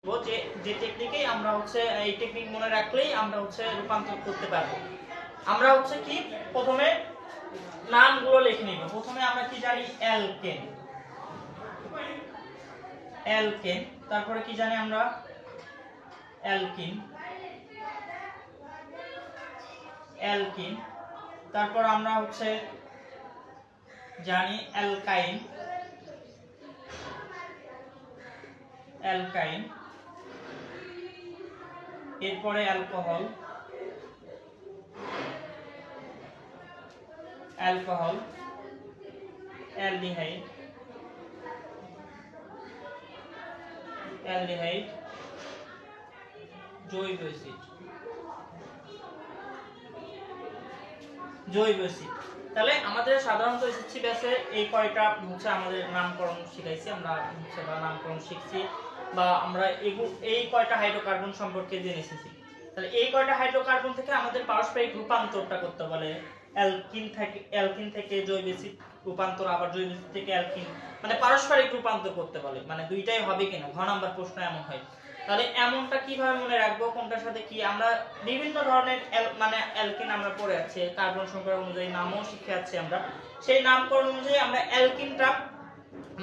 যে যে টেকনিকেই আমরা হচ্ছে এই টেকনিক মনে রাখলেই আমরা হচ্ছে রূপান্তর করতে পারবো। আমরা হচ্ছে কি প্রথমে নামগুলো লিখে নিব। প্রথমে আমরা কি জানি অ্যালকেন, অ্যালকেন, তারপরে কি জানি আমরা অ্যালকিন, অ্যালকিন, তারপর আমরা হচ্ছে জানি অ্যালকাইন, অ্যালকাইন, এরপরে অ্যালকোহল, অ্যালকোহল, অ্যালডিহাইড, অ্যালডিহাইড, জৈব অ্যাসিড, জৈব অ্যাসিড। তাহলে আমাদের সাধারণত এসএসসি ব্যাচে এই কয়টা হচ্ছে আমাদের নামকরণ শিখাইছি, আমরা হচ্ছে বা নামকরণ শিখছি, বা আমরা এই কয়টা হাইড্রোকার্বন সম্পর্কে জেনে এসেছি। তাহলে এই কয়টা হাইড্রোকার্বন থেকে আমাদের পারস্পরিক রূপান্তরটা করতে বলে। অ্যালকিন থেকে জৈব অ্যাসিড রূপান্তর, আবার জৈব অ্যাসিড থেকে অ্যালকিন, মানে পারস্পরিক রূপান্তর করতে বলে। মানে দুইটাই হবে কিনা, ঘ নাম্বার প্রশ্ন এমন হয়। তাহলে এমনটা কিভাবে মনে রাখবো, কোনটার সাথে কি? আমরা বিভিন্ন ধরনের মানে অ্যালকিন আমরা পড়ে আছি, কার্বন সংখ্যা অনুযায়ী নামও শিখে আছি আমরা। সেই নামকরণ অনুযায়ী আমরা অ্যালকিনটা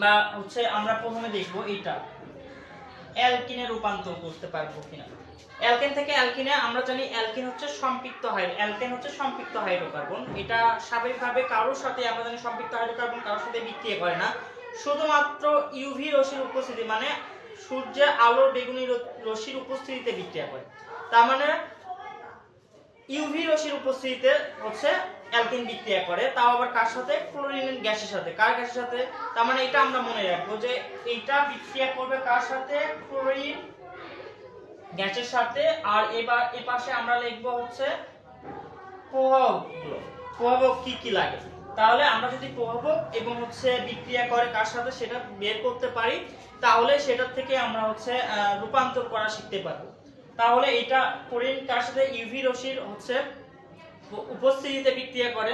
বা হচ্ছে আমরা প্রথমে দেখব এইটা অ্যালকিনে রূপান্তর করতে পারবো কিনা। অ্যালকেন থেকে অ্যালকিনে আমরা জানি অ্যালকিন হচ্ছে সম্পৃক্ত অ্যালকেন হচ্ছে সম্পৃক্ত হাইড্রোকার্বন। এটা স্বাভাবিকভাবে কারোর সাথে আমরা জানি সম্পৃক্ত হাইড্রোকার্বন কারোর সাথে বিক্রিয়া করে না, শুধুমাত্র ইউভি রশ্মির উপস্থিতি, মানে সূর্যের আলোর বেগুনি রশ্মির উপস্থিতিতে বিক্রিয়া করে। তার মানে ইউভি রশ্মির উপস্থিতিতে হচ্ছে অ্যালকিন বিক্রিয়া করে, তাও আবার কার সাথে? ক্লোরিন গ্যাসের সাথে। কার গ্যাসের সাথে? তার মানে এটা আমরা মনে রাখবো যে এইটা বিক্রিয়া করবে কার সাথে? ক্লোরিন গ্যাসের সাথে। আর এবার এই পাশে আমরা লিখবো হচ্ছে প্রভাবকগুলো। প্রভাবক কি কি লাগে, তাহলে আমরা যদি প্রভাবক এবং হচ্ছে বিক্রিয়া করে কার সাথে সেটা বের করতে পারি, তাহলে সেটার থেকে আমরা হচ্ছে রূপান্তর করা শিখতে পারবো। তাহলে এটা ক্লোরিন কার সাথে? ইউভি রশ্মির হচ্ছে উপস্থিতিতে বিক্রিয়া করে।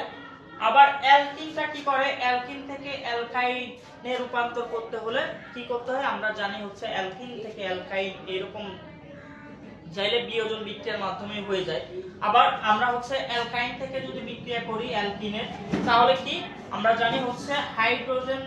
আবার অ্যালকিনটা কি করে? অ্যালকিন থেকে অ্যালকাইনে রূপান্তর করতে হলে কি করতে হয় আমরা জানি, হচ্ছে অ্যালকিন থেকে অ্যালকাইন এরকম চাইলে বিয়োজন বিক্রিয়ার মাধ্যমে হয়ে যায়। আবার আমরা হচ্ছে অ্যালকাইন থেকে যদি বিক্রিয়া করি অ্যালকিনের, তাহলে কি আমরা জানি হচ্ছে হাইড্রোজেন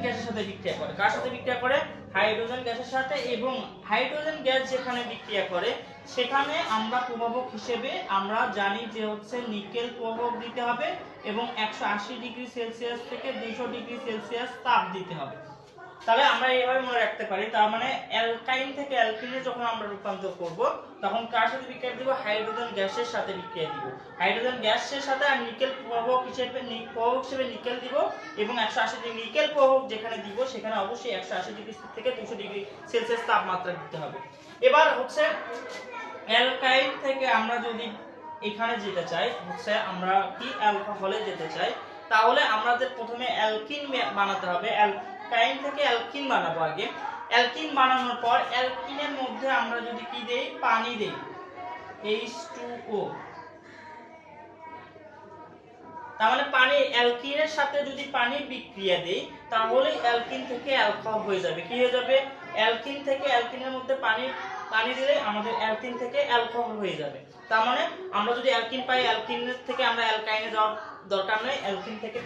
গ্যাসের সাথে বিক্রিয়া করে। কার সাথে বিক্রিয়া করে? হাইড্রোজেন গ্যাসের সাথে। এবং হাইড্রোজেন গ্যাস যেখানে বিক্রিয়া করে সেখানে আমরা প্রভাবক হিসেবে আমরা জানি যে হচ্ছে নিকেল প্রভাবক দিতে হবে এবং 180 ডিগ্রি সেলসিয়াস থেকে 200 ডিগ্রি সেলসিয়াস তাপ দিতে হবে। তাহলে আমরা এইভাবে মনে রাখতে পারি। তার মানে অ্যালকাইন থেকে অ্যালকিনে যখন আমরা রূপান্তর করব তখন কার সাথে বিক্রিয়া দিব? হাইড্রোজেন গ্যাসের সাথে বিক্রিয়া দিব। হাইড্রোজেন গ্যাসের সাথে আর নিকেল প্রভাবক হিসেবে নিকেল দিব এবং 180 ডিগ্রি নিকেল প্রভাবক যেখানে দিব সেখানে অবশ্যই 180 ডিগ্রি থেকে 200 ডিগ্রি সেলসিয়াস তাপমাত্রা দিতে হবে। এবার হচ্ছে অ্যালকাইন থেকে আমরা যদি এখানে যেতে চাই, হচ্ছে আমরা কি অ্যালকোহলে যেতে চাই, তাহলে আমাদের প্রথমে অ্যালকিন বানাতে হবে। অ্যালকাইন থেকে অ্যালকিন বানাবো আগে। অ্যালকিন বানানোর পর অ্যালকিনের মধ্যে আমরা যদি কি দেই? পানি দেই, H2O। তার মানে পানি, অ্যালকিনের সাথে যদি পানি বিক্রিয়া দেই তাহলে অ্যালকিন থেকে অ্যালকোহল হয়ে যাবে। কি হয়ে যাবে? অ্যালকিন থেকে অ্যালকিনের মধ্যে পানি দিলে আমাদের অ্যালকিন থেকে অ্যালকোহল হয়ে যাবে। তার মানে আমরা যদি অ্যালকিন পাই, অ্যালকিনের থেকে আমরা অ্যালকাইনে যাওয়ার দরকার নেই, অ্যালকিন থেকে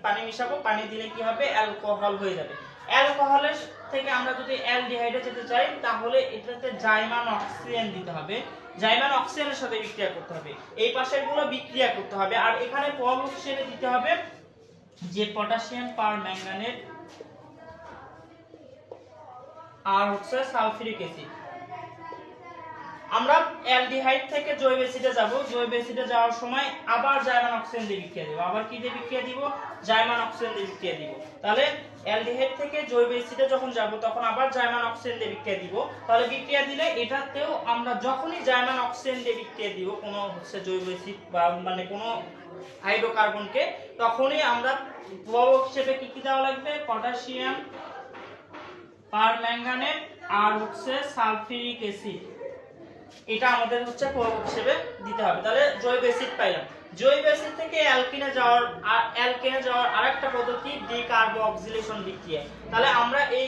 পানি মিশাবো, পানি দিলে কি হবে? অ্যালকোহল হয়ে যাবে। অ্যালকোহলের থেকে আমরা যদি অ্যালডিহাইডে যেতে চাই তাহলে এটাতে জাইমান অক্সিজেন দিতে হবে। জাইমান অক্সিজেনের সাথে বিক্রিয়া করতে হবে, এই পাশের গুলো বিক্রিয়া করতে হবে। আর এখানে প্রভাবক হিসেবে দিতে হবে যে পটাশিয়াম পার ম্যাঙ্গানেট আর হচ্ছে সালফিউরিক অ্যাসিড। আমরা অ্যালডিহাইড থেকে জৈব অ্যাসিডে যাব, জৈব অ্যাসিডে যাওয়ার সময় আবার জাইমান অক্সিজেন দিয়ে বিক্রিয়া দেব। আবার কি দিয়ে বিক্রিয়া দিব? জাইমান অক্সিজেন দিয়ে বিক্রিয়া দিব। তাহলে অ্যালডিহাইড থেকে জৈব অ্যাসিডে যখন যাব তখন আবার জাইমান অক্সিজেন দিয়ে বিক্রিয়া দিব। তাহলে বিক্রিয়া দিলে এটাতেও আমরা যখনই জাইমান অক্সিজেন দিয়ে বিক্রিয়া দিব কোনো হচ্ছে জৈব অ্যাসিড বা মানে কোনো হাইড্রোকার্বনকে, তখনই আমরা প্রভাবক হিসেবে কি কি দেওয়া লাগবে? পটাশিয়াম পারম্যাঙ্গানেট আর হচ্ছে সালফিউরিক অ্যাসিড, এটা আমাদের হচ্ছে প্রভাবক হিসেবে দিতে হবে। তাহলে জৈব অ্যাসিড পাইলাম। জৈব অ্যাসিড থেকে অ্যালকিনে যাওয়ার আরেকটা পদ্ধতি ডিকার্বক্সিলেশন বিক্রিয়া। তাহলে আমরা এই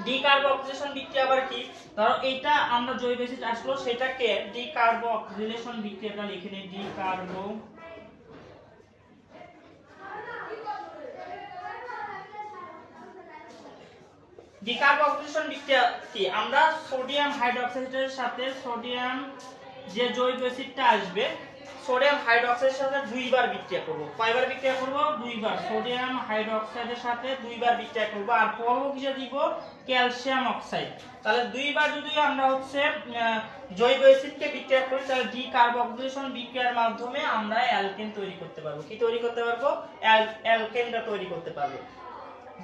ডিকার্বক্সিলেশন বিক্রিয়া আবার কি? ধরো এটা আমরা জৈব অ্যাসিড আসলো সেটাকে ডিকার্বক্সিলেশন বিক্রিয়াটা লিখে নিই। ডিকার্বক্সিলেশন বিক্রিয়া কি? আমরা সোডিয়াম হাইড্রোক্সাইডের সাথে সোডিয়াম যে জৈব অ্যাসিডটা আসবে সোডিয়াম হাইড্রোক্সাইডের সাথে দুইবার বিক্রিয়া করব। কয়বার বিক্রিয়া করব? দুইবার। সোডিয়াম হাইড্রোক্সাইডের সাথে দুইবার বিক্রিয়া করব আর পরব কিসে দিব? Calcium oxide. তাহলে দুইবার যদি আমরা হচ্ছে জৈব অ্যাসিডকে বিক্রিয়া করি তাহলে ডিকার্বক্সিলেশন বিক্রিয়ার মাধ্যমে আমরা অ্যালকেন তৈরি করতে পারবো। কি তৈরি করতে পারবো? অ্যালকেনটা তৈরি করতে পারবো।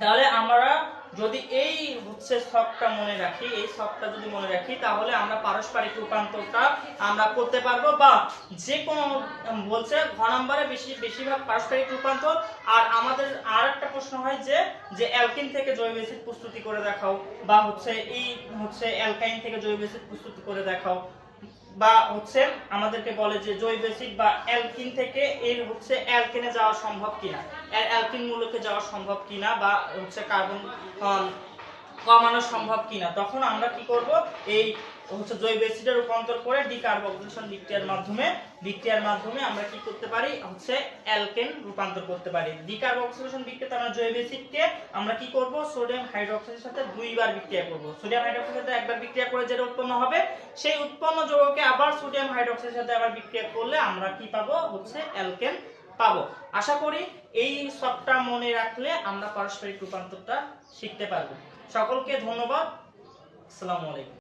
তাহলে আমরা যদি এই হচ্ছে সবটা মনে রাখি, এই সবটা যদি মনে রাখি তাহলে আমরা পারস্পরিক রূপান্তরটা আমরা করতে পারবো বা যে কোনো বলছে ঘ নম্বরে বেশিরভাগ পারস্পরিক রূপান্তর। আর আমাদের আর একটা প্রশ্ন হয় যে অ্যালকিন থেকে জৈব অ্যাসিড প্রস্তুতি করে দেখাও বা হচ্ছে এই হচ্ছে অ্যালকাইন থেকে জৈব অ্যাসিড প্রস্তুতি করে দেখাও বা হচ্ছে আমাদেরকে বলে যে জৈব অ্যাসিড বা অ্যালকিন থেকে এর হচ্ছে অ্যালকেনে যাওয়া সম্ভব কিনা, অ্যালকিন মূলকে যাওয়া সম্ভব কিনা বা হচ্ছে কার্বন কমানো সম্ভব কিনা। তখন আমরা কি করব? এই হচ্ছে জৈব অ্যাসিডে রূপান্তর করে ডিকার্বক্সিলেশন বিক্রিয়ার মাধ্যমে আমরা কি করতে পারি? হচ্ছে অ্যালকেন রূপান্তর করতে পারি। ডিকার্বক্সিলেশন বিক্রিয়াতে আমরা জৈব অ্যাসিডকে আমরা কি করব? সোডিয়াম হাইড্রোক্সাইডের সাথে দুইবার বিক্রিয়া করব। সোডিয়াম হাইড্রোক্সাইডের সাথে একবার বিক্রিয়া করে যেটা উৎপন্ন হবে সেই উৎপন্ন যৌগকে আবার সোডিয়াম হাইড্রোক্সাইডের সাথে আবার বিক্রিয়া করলে আমরা কি পাবো? হচ্ছে অ্যালকেন পাবো। আশা করি এই সবটা মনে রাখলে আমরা পারস্পরিক রূপান্তরটা শিখতে পারবো। সকলকে ধন্যবাদ। আসসালামু আলাইকুম।